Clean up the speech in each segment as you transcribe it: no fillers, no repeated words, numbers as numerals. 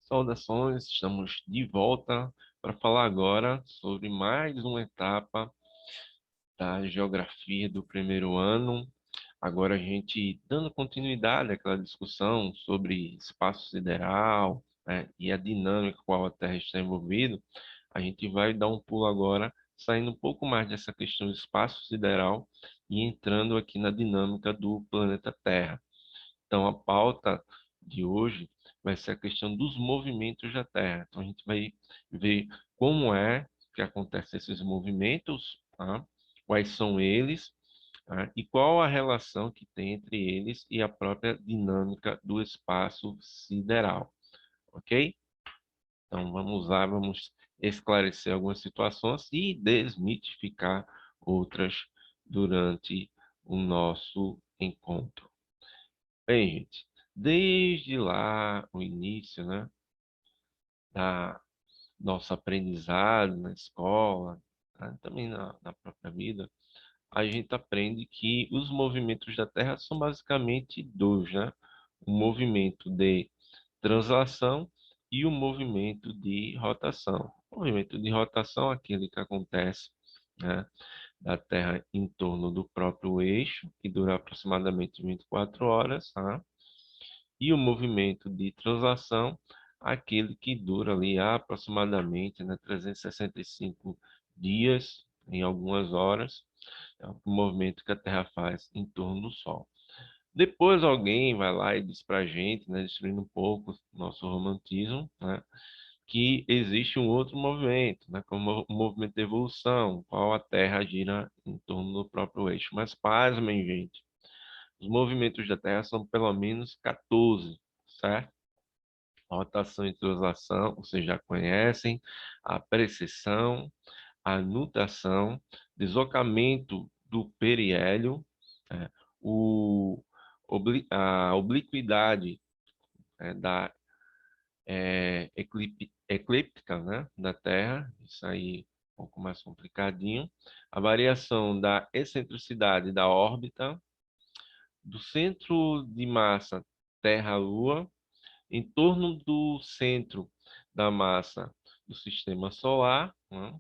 Saudações, estamos de volta para falar agora sobre mais uma etapa da geografia do primeiro ano. Agora a gente dando continuidade àquela discussão sobre espaço sideral, né, e a dinâmica com a qual a Terra está envolvida, a gente vai dar um pulo agora, saindo um pouco mais dessa questão do espaço sideral e entrando aqui na dinâmica do planeta Terra. Então, a pauta de hoje vai ser a questão dos movimentos da Terra. Então, a gente vai ver como é que acontecem esses movimentos, tá? Quais são eles, tá? E qual a relação que tem entre eles e a própria dinâmica do espaço sideral, ok? Então, vamos lá, vamos esclarecer algumas situações e desmitificar outras durante o nosso encontro. Bem, gente, desde lá, o início, né, da nosso aprendizado na escola, né, também na própria vida, a gente aprende que os movimentos da Terra são basicamente dois, né? O movimento de translação e o movimento de rotação. O movimento de rotação é aquele que acontece, né, da Terra em torno do próprio eixo, que dura aproximadamente 24 horas, tá? E o movimento de translação, aquele que dura ali aproximadamente, né, 365 dias, em algumas horas, é o movimento que a Terra faz em torno do Sol. Depois alguém vai lá e diz para a gente, né, destruindo um pouco o nosso romantismo, né, que existe um outro movimento, né, como o movimento de evolução, qual a Terra gira em torno do próprio eixo. Mas pasmem, gente, os movimentos da Terra são pelo menos 14, certo? A rotação e translação, vocês já conhecem, a precessão, a nutação, deslocamento do periélio, é, a obliquidade da eclíptica, né, da Terra, isso aí um pouco mais complicadinho, a variação da excentricidade da órbita, do centro de massa Terra-Lua, em torno do centro da massa do sistema solar, né?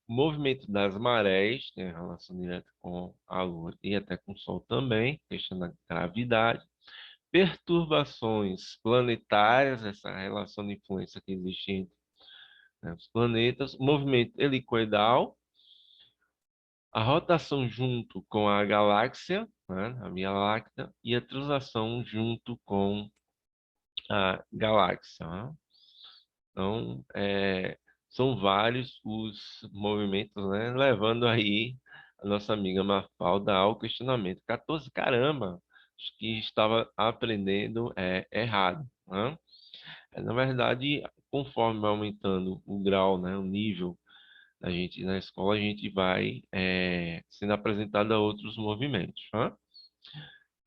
O movimento das marés, tem relação direta com a Lua e até com o Sol também, questão da gravidade, perturbações planetárias, essa relação de influência que existe entre, né, os planetas, o movimento helicoidal, a rotação junto com a galáxia, né, a Via Láctea, e a translação junto com a galáxia, né? Então, são vários os movimentos, né? Levando aí a nossa amiga Mafalda ao questionamento. 14, caramba, acho que estava aprendendo errado, né? Na verdade, conforme vai aumentando o grau, né, o nível da gente na escola, a gente vai sendo apresentado a outros movimentos, né?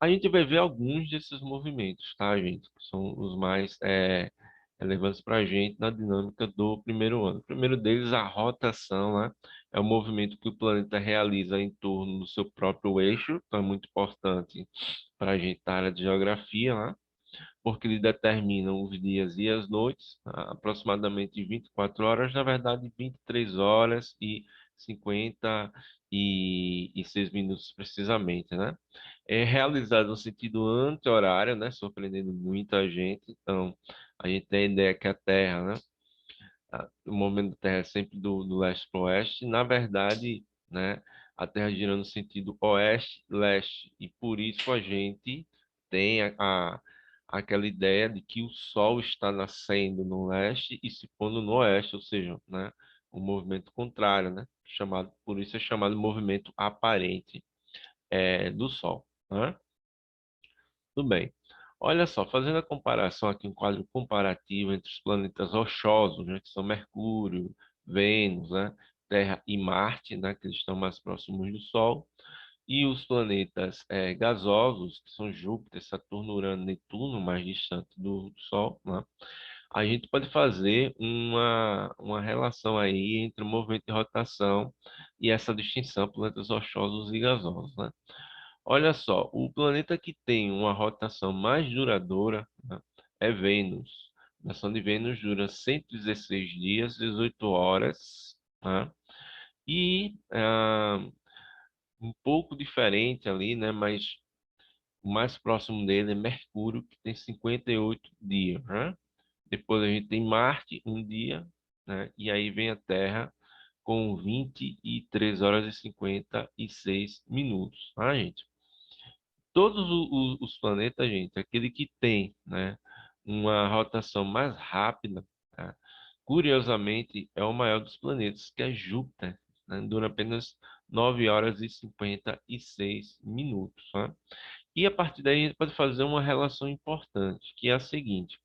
A gente vai ver alguns desses movimentos, tá, gente? Que são os mais relevantes para a gente na dinâmica do primeiro ano. O primeiro deles, a rotação, né? É o movimento que o planeta realiza em torno do seu próprio eixo, então é muito importante para a gente na área de geografia, né? Porque ele determina os dias e as noites, aproximadamente 24 horas, na verdade 23 horas e 56 minutos precisamente, né? É realizado no sentido anti-horário, né? Surpreendendo muita gente. Então, a gente tem a ideia que a Terra, né? O movimento da Terra é sempre do leste para o oeste. Na verdade, né? A Terra gira no sentido oeste-leste. E por isso a gente tem aquela ideia de que o Sol está nascendo no leste e se pondo no oeste, ou seja, né? O movimento contrário, né? Chamado, por isso é chamado movimento aparente do Sol, né? Tudo bem. Olha só, fazendo a comparação aqui, um quadro comparativo entre os planetas rochosos, né, que são Mercúrio, Vênus, né, Terra e Marte, né, que eles estão mais próximos do Sol, e os planetas gasosos, que são Júpiter, Saturno, Urano, Netuno, mais distante do Sol, né? A gente pode fazer uma relação aí entre o movimento de rotação e essa distinção planetas rochosos e gasosos, né? Olha só, o planeta que tem uma rotação mais duradoura, né, é Vênus. A missão de Vênus dura 116 dias, 18 horas, tá? E um pouco diferente ali, né? Mas o mais próximo dele é Mercúrio, que tem 58 dias, né? Depois a gente tem Marte, um dia, né? E aí vem a Terra com 23 horas e 56 minutos, tá, gente? Todos os planetas, gente, aquele que tem, né, uma rotação mais rápida, tá? Curiosamente, é o maior dos planetas, que é Júpiter, né? Dura apenas 9 horas e 56 minutos, tá? E a partir daí a gente pode fazer uma relação importante, que é a seguinte: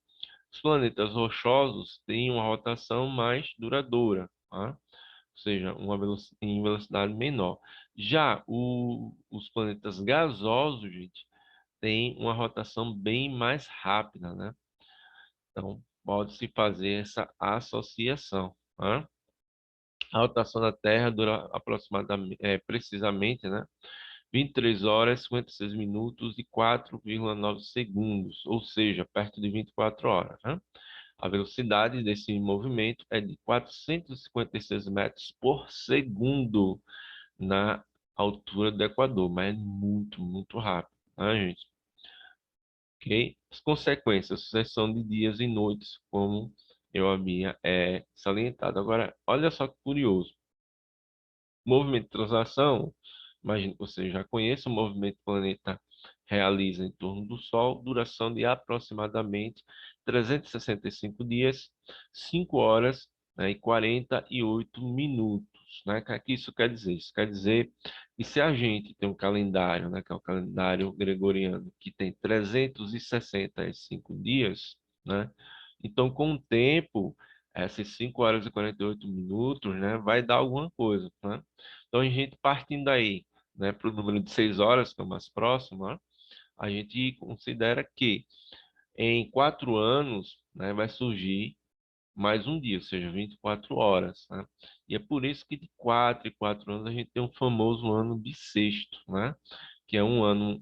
os planetas rochosos têm uma rotação mais duradoura, tá? Ou seja, em velocidade menor. Já os planetas gasosos, gente, têm uma rotação bem mais rápida, né? Então, pode-se fazer essa associação, tá? A rotação da Terra dura aproximadamente, precisamente, né? 23 horas, 56 minutos e 4,9 segundos, ou seja, perto de 24 horas, né? A velocidade desse movimento é de 456 metros por segundo na altura do Equador, mas é muito, muito rápido, né, gente? Ok? As consequências, sucessão de dias e noites, como eu havia salientado. Agora, olha só que curioso. Movimento de translação, imagino que você já conheça, o movimento do planeta realiza em torno do Sol, duração de aproximadamente 365 dias, 5 horas, né, e 48 minutos. Né? O que é que isso quer dizer? Isso quer dizer que se a gente tem um calendário, né, que é o calendário gregoriano, que tem 365 dias, né? Então, com o tempo, essas 5 horas e 48 minutos, né, vai dar alguma coisa, né? Então, a gente partindo daí, né, para o número de 6 horas, que é o mais próximo, né, a gente considera que em 4 anos, né, vai surgir mais um dia, ou seja, 24 horas, né? E é por isso que de 4 em 4 anos a gente tem um famoso ano bissexto, né? Que é um ano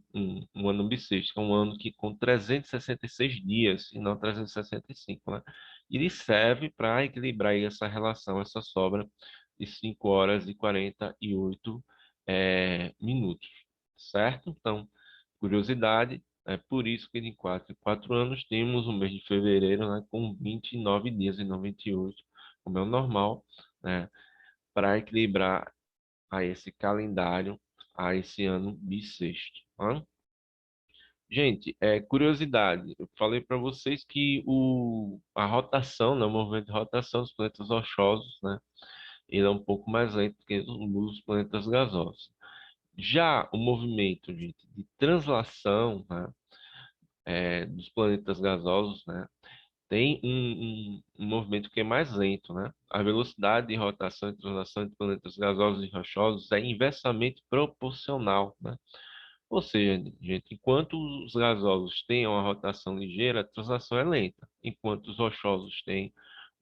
bissexto, que é um ano que com 366 dias e não 365, né? E ele serve para equilibrar aí essa relação, essa sobra de 5 horas e 48 minutos, certo? Então, curiosidade, é por isso que de 4 em 4 anos temos o mês de fevereiro, né, com 29 dias e não 28, como é o normal, né, para equilibrar a esse calendário, a esse ano bissexto. Tá? Gente, curiosidade, eu falei para vocês que a rotação, né, o movimento de rotação dos planetas rochosos, né, ele é um pouco mais lento que o dos planetas gasosos. Já o movimento, gente, de translação, né, dos planetas gasosos, né, tem um movimento que é mais lento, né? A velocidade de rotação e translação entre planetas gasosos e rochosos é inversamente proporcional, né? Ou seja, gente, enquanto os gasosos têm uma rotação ligeira, a translação é lenta. Enquanto os rochosos têm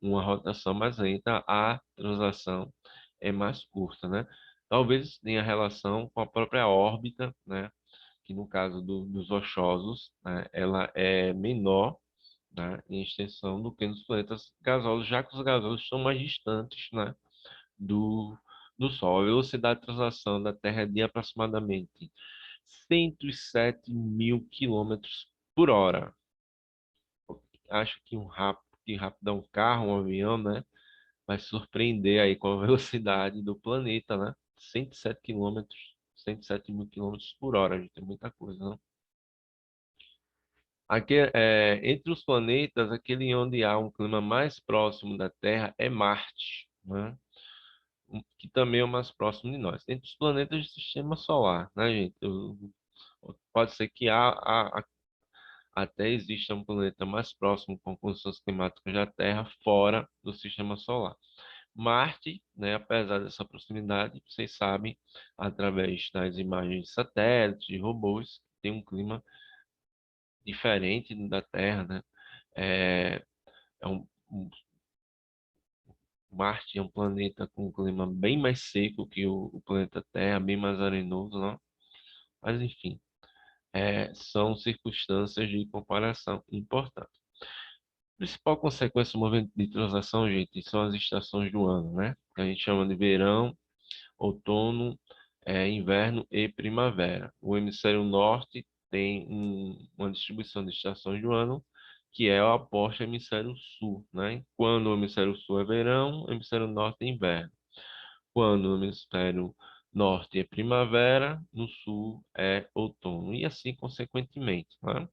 uma rotação mais lenta, a translação é mais curta, né? Talvez tenha relação com a própria órbita, né? Que no caso dos rochosos, né, ela é menor, né, em extensão do que nos planetas gasosos, já que os gasosos são mais distantes, né, do, do Sol. A velocidade de translação da Terra é de aproximadamente 107 mil quilômetros por hora. Acho que que rápido é um carro, um avião, né, vai surpreender aí com a velocidade do planeta, né? 107 quilômetros, 107 mil quilômetros por hora, gente, é muita coisa, né? Aqui, entre os planetas, aquele onde há um clima mais próximo da Terra é Marte, né? Que também é o mais próximo de nós. Entre os planetas do Sistema Solar, né, gente? Pode ser que até exista um planeta mais próximo com condições climáticas da Terra fora do Sistema Solar. Marte, né, apesar dessa proximidade, vocês sabem, através das imagens de satélites, de robôs, tem um clima diferente da Terra, né? É, é Marte é um planeta com um clima bem mais seco que o planeta Terra, bem mais arenoso, não? Mas enfim, são circunstâncias de comparação importantes. Principal consequência do movimento de translação, gente, são as estações do ano, né? Que a gente chama de verão, outono, inverno e primavera. O hemisfério norte tem uma distribuição de estações do ano que é o oposto ao hemisfério sul, né? Quando o hemisfério sul é verão, o hemisfério norte é inverno. Quando o hemisfério norte é primavera, no sul é outono, e assim consequentemente, né?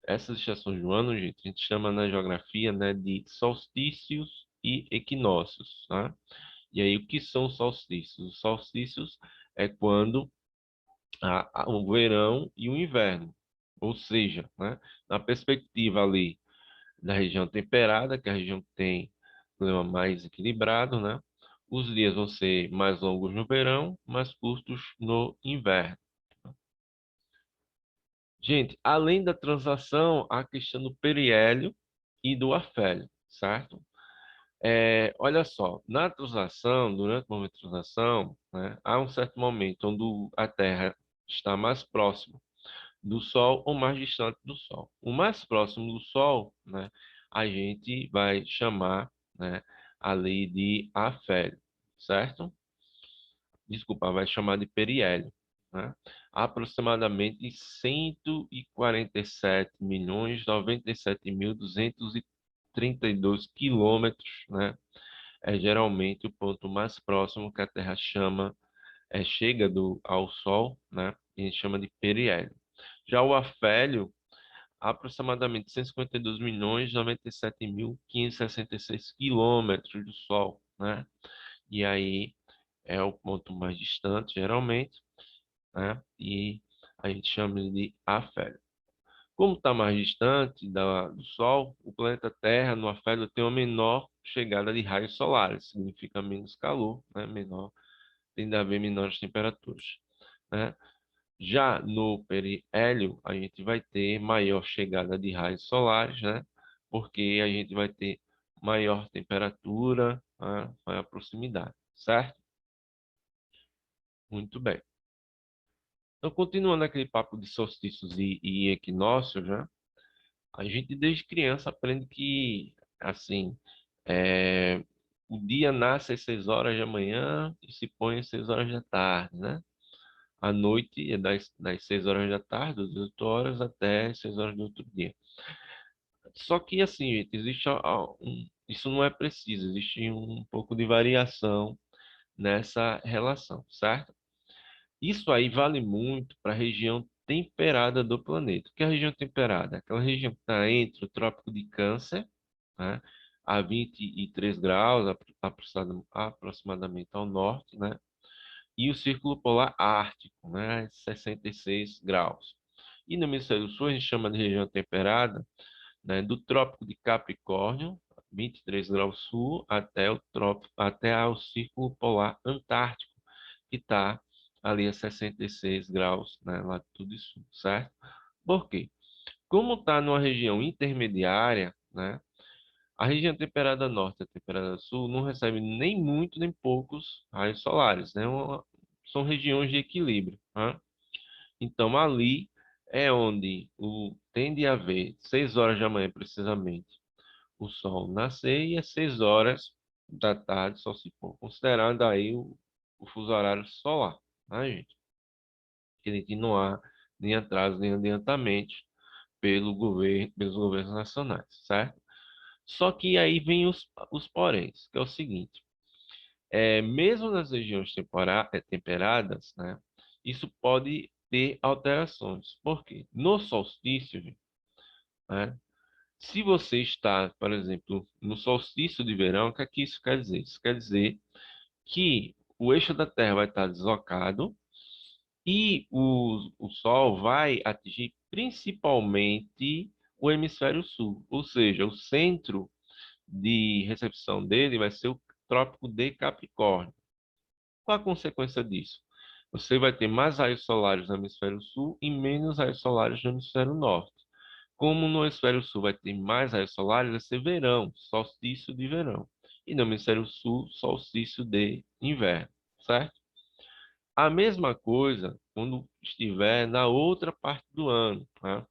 Essas estações do ano, gente, a gente chama na geografia, né, de solstícios e equinócios, tá? E aí, o que são os solstícios? Os solstícios é quando o verão e o inverno, ou seja, né, na perspectiva ali da região temperada, que é a região que tem clima mais equilibrado, né? Os dias vão ser mais longos no verão, mais curtos no inverno. Gente, além da translação, há a questão do periélio e do afélio, certo? Olha só, na translação, durante o momento de translação, né, há um certo momento onde a Terra está mais próxima do Sol ou mais distante do Sol. O mais próximo do Sol, né, a gente vai chamar, né, ali de afélio, certo? Desculpa, vai chamar de periélio, né? Aproximadamente 147.097.232 quilômetros, né? É geralmente o ponto mais próximo que a Terra chega ao Sol, né? E a gente chama de periélio. Já o afélio, aproximadamente 152.097.566 quilômetros do Sol, né? E aí é o ponto mais distante, geralmente, né? E a gente chama ele de afélio. Como está mais distante do Sol, o planeta Terra, no afélio, tem uma menor chegada de raios solares, significa menos calor, né? Menor, tende a haver menores temperaturas, né? Já no periélio, a gente vai ter maior chegada de raios solares, né? Porque a gente vai ter maior temperatura, né? Maior proximidade, certo? Muito bem. Então, continuando aquele papo de solstícios e equinócios, né? A gente desde criança aprende que, assim, é, o dia nasce às 6 horas da manhã e se põe às 6 horas da tarde, né? A noite é das 6 horas da tarde, das 8 horas até as 6 horas do outro dia. Só que, assim, gente, isso não é preciso, existe um pouco de variação nessa relação, certo? Isso aí vale muito para a região temperada do planeta. O que é a região temperada? Aquela região que está entre o Trópico de Câncer, né, a 23 graus aproximadamente ao norte, né, e o Círculo Polar Ártico, né, 66 graus. E no hemisfério sul a gente chama de região temperada, né, do Trópico de Capricórnio, 23 graus sul, até ao Círculo Polar Antártico, que está ali a 66 graus, né, latitude sul, certo? Por quê? Como está numa região intermediária, né, a região temperada norte e a temperada sul não recebe nem muito nem poucos raios solares, né? São regiões de equilíbrio, né? Então ali é onde tende a haver 6 horas da manhã precisamente o sol nascer e às 6 horas da tarde só se for, considerando aí o fuso horário solar, né, gente? Que não há nem atraso nem adiantamento pelos governos nacionais, certo? Só que aí vem os poréns, que é o seguinte, mesmo nas regiões temperadas, né, isso pode ter alterações. Por quê? No solstício, né, se você está, por exemplo, no solstício de verão, o que é que isso quer dizer? Isso quer dizer que o eixo da Terra vai estar deslocado e o Sol vai atingir principalmente o hemisfério sul, ou seja, o centro de recepção dele vai ser o Trópico de Capricórnio. Qual a consequência disso? Você vai ter mais raios solares no hemisfério sul e menos raios solares no hemisfério norte. Como no hemisfério sul vai ter mais raios solares, vai ser verão, solstício de verão. E no hemisfério sul, solstício de inverno, certo? A mesma coisa quando estiver na outra parte do ano, tá?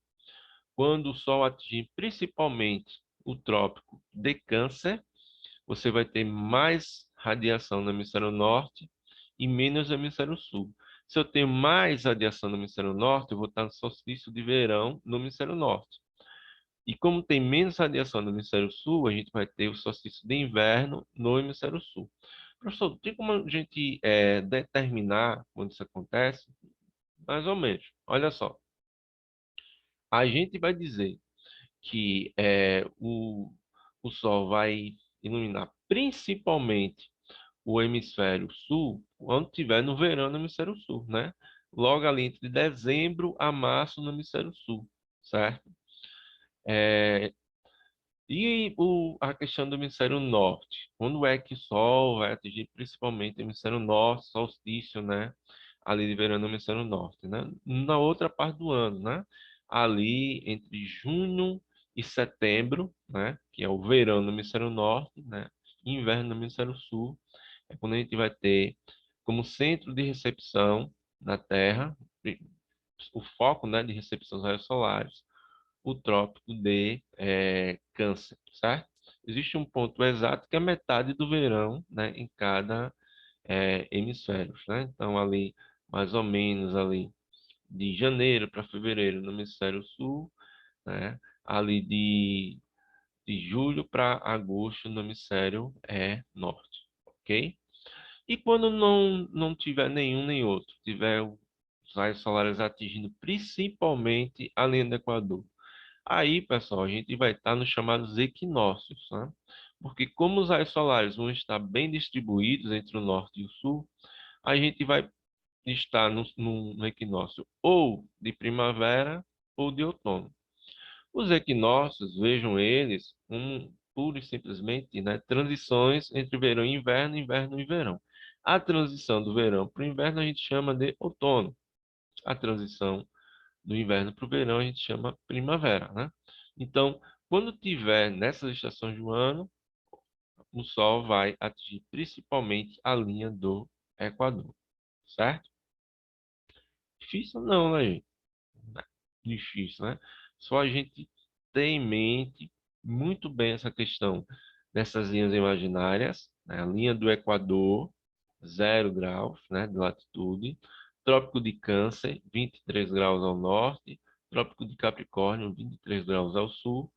quando o Sol atingir principalmente o trópico de Câncer, você vai ter mais radiação no hemisfério norte e menos no hemisfério sul. Se eu tenho mais radiação no hemisfério norte, eu vou estar no solstício de verão no hemisfério norte. E como tem menos radiação no hemisfério sul, a gente vai ter o solstício de inverno no hemisfério sul. Professor, tem como a gente determinar quando isso acontece? Mais ou menos. Olha só. A gente vai dizer que o Sol vai iluminar principalmente o hemisfério sul quando tiver no verão no hemisfério sul, né? Logo ali entre dezembro a março no hemisfério sul, certo? É, a questão do hemisfério norte? Quando é que o Sol vai atingir principalmente o hemisfério norte, solstício, né? Ali de verão no hemisfério norte, né? Na outra parte do ano, né? Ali entre junho e setembro, né? Que é o verão no hemisfério norte, né? Inverno no hemisfério sul. É quando a gente vai ter como centro de recepção na Terra, o foco, né, de recepção dos raios solares, o trópico de Câncer, certo? Existe um ponto exato que é metade do verão, né, em cada hemisfério, né? Então, ali, mais ou menos ali, de janeiro para fevereiro no hemisfério sul, né? Ali de julho para agosto no hemisfério norte, ok? E quando não tiver nenhum nem outro, tiver os raios solares atingindo principalmente a linha do Equador, aí, pessoal, a gente vai estar nos chamados equinócios, né? Porque como os raios solares vão estar bem distribuídos entre o norte e o sul, a gente vai estar no equinócio ou de primavera ou de outono. Os equinócios, vejam eles, pura e simplesmente, né, transições entre verão e inverno, inverno e verão. A transição do verão para o inverno a gente chama de outono. A transição do inverno para o verão a gente chama primavera, né? Então, quando tiver nessas estações do ano, o Sol vai atingir principalmente a linha do Equador, certo? Difícil não, né, gente? Não é difícil, né? Só a gente ter em mente muito bem essa questão dessas linhas imaginárias, né? A linha do Equador, 0 graus, né, de latitude, Trópico de Câncer, 23 graus ao norte, Trópico de Capricórnio, 23 graus ao sul,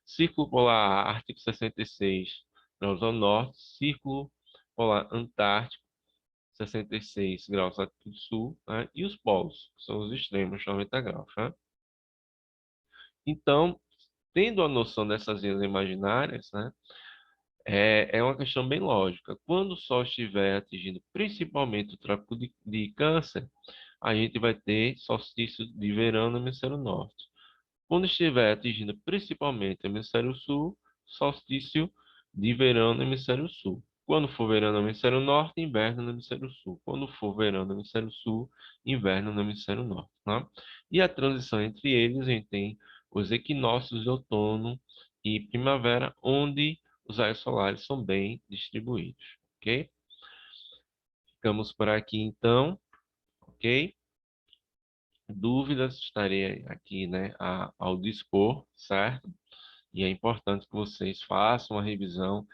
Círculo Polar Ártico, 66 graus ao norte, Círculo Polar Antártico, 66 graus latitude sul, né? E os polos, que são os extremos, 90 graus, né? Então, tendo a noção dessas linhas imaginárias, né, é uma questão bem lógica. Quando o Sol estiver atingindo principalmente o Trópico de Câncer, a gente vai ter solstício de verão no hemisfério norte. Quando estiver atingindo principalmente o hemisfério sul, solstício de verão no hemisfério sul. Quando for verão no hemisfério norte, inverno no hemisfério sul. Quando for verão no hemisfério sul, inverno no hemisfério norte, tá? E a transição entre eles, a gente tem os equinócios de outono e primavera, onde os raios solares são bem distribuídos, ok? Ficamos por aqui então, ok? Dúvidas, estarei aqui, né, ao dispor, certo? E é importante que vocês façam uma revisão,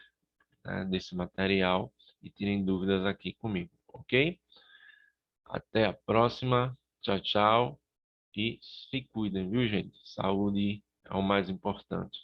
né, desse material e tirem dúvidas aqui comigo, ok? Até a próxima. Tchau, tchau. E se cuidem, viu, gente? Saúde é o mais importante.